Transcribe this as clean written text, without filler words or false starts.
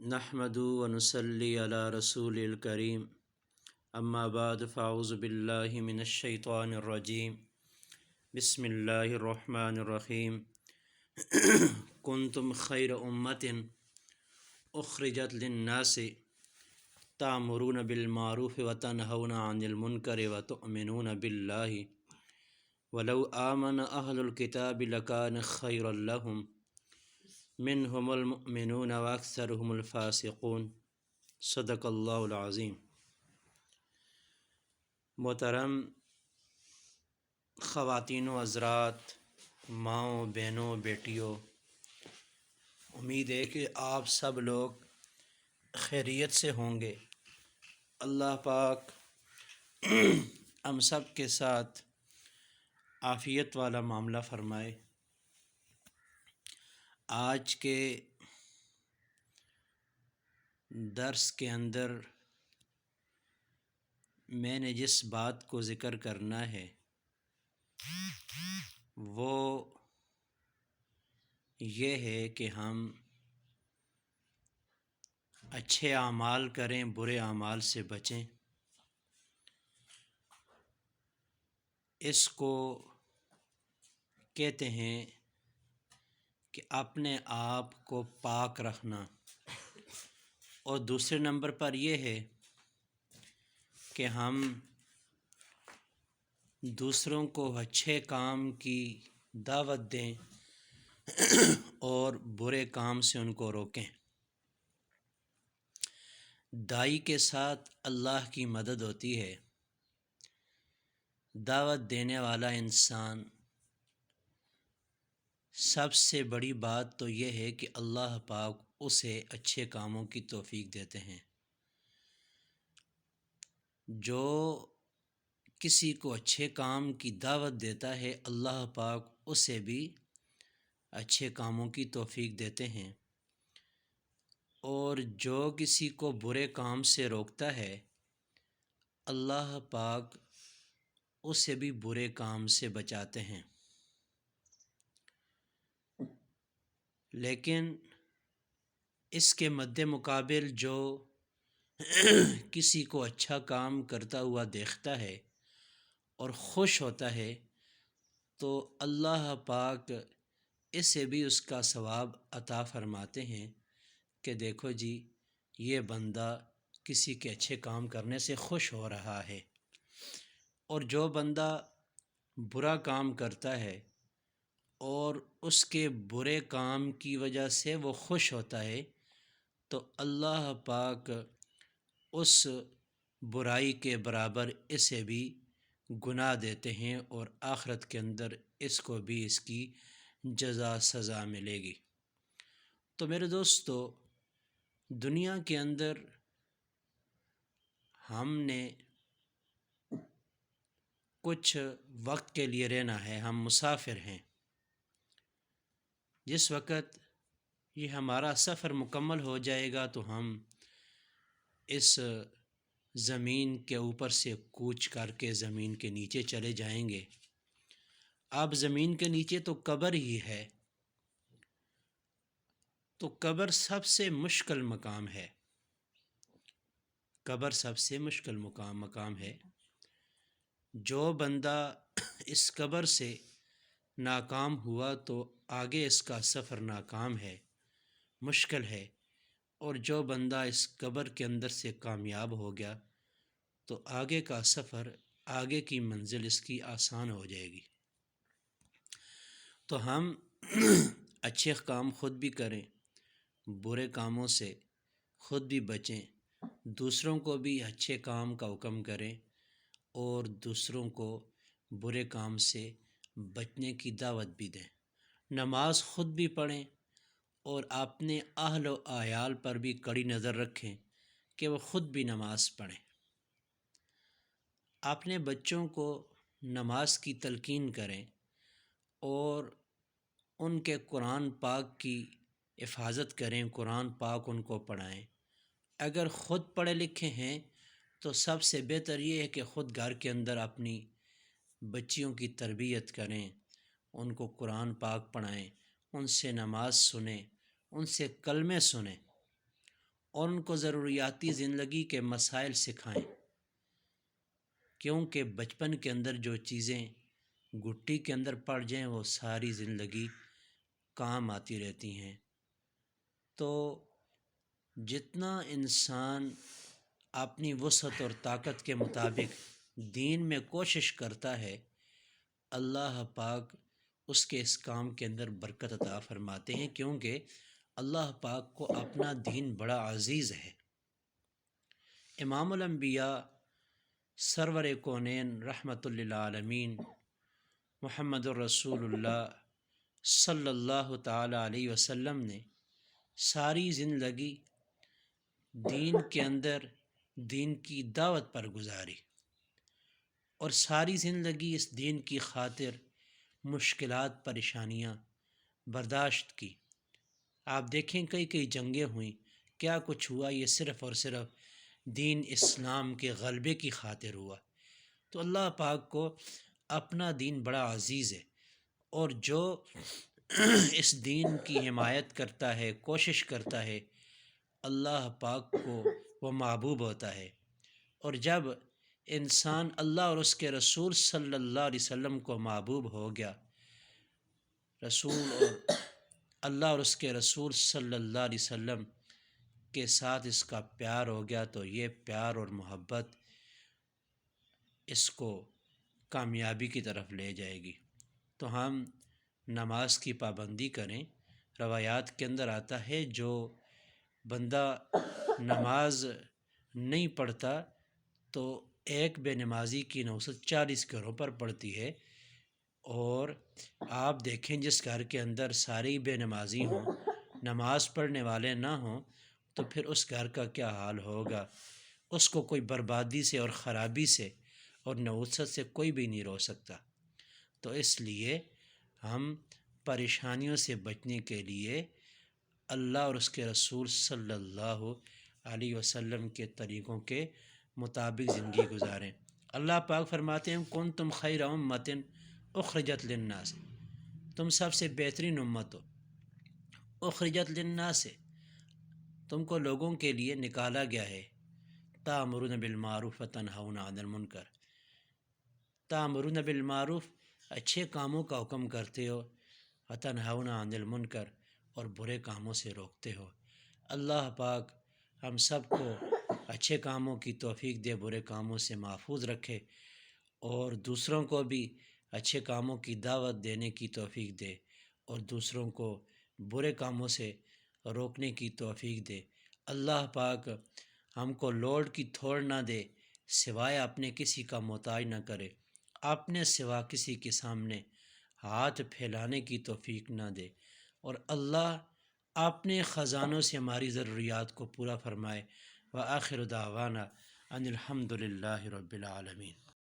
نحمد و نصلی علی رسول الکریم اما بعد فاعوذ باللہ من الشیطان الرجیم بسم اللہ الرحمن الرحیم کنتم خیر امت اخرجت للناس تأمرون بالمعروف وتنہون عن المنکر وتؤمنون باللہ ولو آمن اہل الکتاب لکان خیرا لہم منہم المؤمنون واکثرہم الفاسقون صدق اللہ العظیم۔ محترم خواتین و حضرات، ماؤں بہنوں بیٹیوں، امید ہے کہ آپ سب لوگ خیریت سے ہوں گے۔ اللہ پاک ہم سب کے ساتھ عافیت والا معاملہ فرمائے۔ آج کے درس کے اندر میں نے جس بات کو ذکر کرنا ہے وہ یہ ہے کہ ہم اچھے اعمال کریں، برے اعمال سے بچیں۔ اس کو کہتے ہیں کہ اپنے آپ کو پاک رکھنا، اور دوسرے نمبر پر یہ ہے کہ ہم دوسروں کو اچھے کام کی دعوت دیں اور برے کام سے ان کو روکیں۔ داعی کے ساتھ اللہ کی مدد ہوتی ہے۔ دعوت دینے والا انسان، سب سے بڑی بات تو یہ ہے کہ اللہ پاک اسے اچھے کاموں کی توفیق دیتے ہیں۔ جو کسی کو اچھے کام کی دعوت دیتا ہے، اللہ پاک اسے بھی اچھے کاموں کی توفیق دیتے ہیں، اور جو کسی کو برے کام سے روکتا ہے، اللہ پاک اسے بھی برے کام سے بچاتے ہیں۔ لیکن اس کے مد مقابل جو کسی کو اچھا کام کرتا ہوا دیکھتا ہے اور خوش ہوتا ہے، تو اللہ پاک اسے بھی اس کا ثواب عطا فرماتے ہیں کہ دیکھو جی، یہ بندہ کسی کے اچھے کام کرنے سے خوش ہو رہا ہے۔ اور جو بندہ برا کام کرتا ہے اور اس کے برے کام کی وجہ سے وہ خوش ہوتا ہے، تو اللہ پاک اس برائی کے برابر اسے بھی گناہ دیتے ہیں، اور آخرت کے اندر اس کو بھی اس کی جزا سزا ملے گی۔ تو میرے دوستو، دنیا کے اندر ہم نے کچھ وقت کے لیے رہنا ہے، ہم مسافر ہیں۔ جس وقت یہ ہمارا سفر مکمل ہو جائے گا تو ہم اس زمین کے اوپر سے کوچ کر کے زمین کے نیچے چلے جائیں گے۔ اب زمین کے نیچے تو قبر ہی ہے، تو قبر سب سے مشکل مقام ہے۔ قبر سب سے مشکل مقام ہے۔ جو بندہ اس قبر سے ناکام ہوا تو آگے اس کا سفر ناکام ہے، مشکل ہے، اور جو بندہ اس قبر کے اندر سے کامیاب ہو گیا تو آگے کا سفر، آگے کی منزل اس کی آسان ہو جائے گی۔ تو ہم اچھے کام خود بھی کریں، برے کاموں سے خود بھی بچیں، دوسروں کو بھی اچھے کام کا حکم کریں، اور دوسروں کو برے کام سے بچنے کی دعوت بھی دیں۔ نماز خود بھی پڑھیں، اور اپنے اہل و عیال پر بھی کڑی نظر رکھیں کہ وہ خود بھی نماز پڑھیں۔ اپنے بچوں کو نماز کی تلقین کریں، اور ان کے قرآن پاک کی حفاظت کریں، قرآن پاک ان کو پڑھائیں۔ اگر خود پڑھے لکھے ہیں تو سب سے بہتر یہ ہے کہ خود گھر کے اندر اپنی بچیوں کی تربیت کریں، ان کو قرآن پاک پڑھائیں، ان سے نماز سنیں، ان سے کلمے سنیں، اور ان کو ضروریاتی زندگی کے مسائل سکھائیں، کیونکہ بچپن کے اندر جو چیزیں گٹی کے اندر پڑ جائیں وہ ساری زندگی کام آتی رہتی ہیں۔ تو جتنا انسان اپنی وسعت اور طاقت کے مطابق دین میں کوشش کرتا ہے، اللہ پاک اس کے اس کام کے اندر برکت عطا فرماتے ہیں، کیونکہ اللہ پاک کو اپنا دین بڑا عزیز ہے۔ امام الانبیاء سرور کونین رحمۃ للعالمین محمد الرسول اللہ صلی اللہ تعالی علیہ وسلم نے ساری زندگی دین کے اندر دین کی دعوت پر گزاری، اور ساری زندگی اس دین کی خاطر مشکلات پریشانیاں برداشت کی۔ آپ دیکھیں کئی جنگیں ہوئیں، کیا کچھ ہوا، یہ صرف اور صرف دین اسلام کے غلبے کی خاطر ہوا۔ تو اللہ پاک کو اپنا دین بڑا عزیز ہے، اور جو اس دین کی حمایت کرتا ہے، کوشش کرتا ہے، اللہ پاک کو وہ محبوب ہوتا ہے۔ اور جب انسان اللہ اور اس کے رسول صلی اللہ علیہ وسلم کو محبوب ہو گیا، رسول اور اللہ اور اس کے رسول صلی اللہ علیہ وسلم کے ساتھ اس کا پیار ہو گیا، تو یہ پیار اور محبت اس کو کامیابی کی طرف لے جائے گی۔ تو ہم نماز کی پابندی کریں۔ روایات کے اندر آتا ہے جو بندہ نماز نہیں پڑھتا تو ایک بے نمازی کی نوست 40 گھروں پر پڑتی ہے، اور آپ دیکھیں جس گھر کے اندر سارے بے نمازی ہوں، نماز پڑھنے والے نہ ہوں، تو پھر اس گھر کا کیا حال ہوگا۔ اس کو کوئی بربادی سے اور خرابی سے اور نوست سے کوئی بھی نہیں روک سکتا۔ تو اس لیے ہم پریشانیوں سے بچنے کے لیے اللہ اور اس کے رسول صلی اللہ علیہ وسلم کے طریقوں کے مطابق زندگی گزاریں۔ اللہ پاک فرماتے ہیں کنتم خیر امۃ اخرجت للناس، تم سب سے بہترین امت ہو، اخرجت للناس، تم کو لوگوں کے لیے نکالا گیا ہے، تأمرون بالمعروف وتنہون عن المنکر، تأمرون بالمعروف اچھے کاموں کا حکم کرتے ہو، وتنہون عن المنکر اور برے کاموں سے روکتے ہو۔ اللہ پاک ہم سب کو اچھے کاموں کی توفیق دے، برے کاموں سے محفوظ رکھے، اور دوسروں کو بھی اچھے کاموں کی دعوت دینے کی توفیق دے، اور دوسروں کو برے کاموں سے روکنے کی توفیق دے۔ اللہ پاک ہم کو لوٹ کی تھوڑ نہ دے، سوائے اپنے کسی کا محتاج نہ کرے، اپنے سوا کسی کے سامنے ہاتھ پھیلانے کی توفیق نہ دے، اور اللہ اپنے خزانوں سے ہماری ضروریات کو پورا فرمائے۔ وآخر دعوانا ان الحمد للہ رب العالمین۔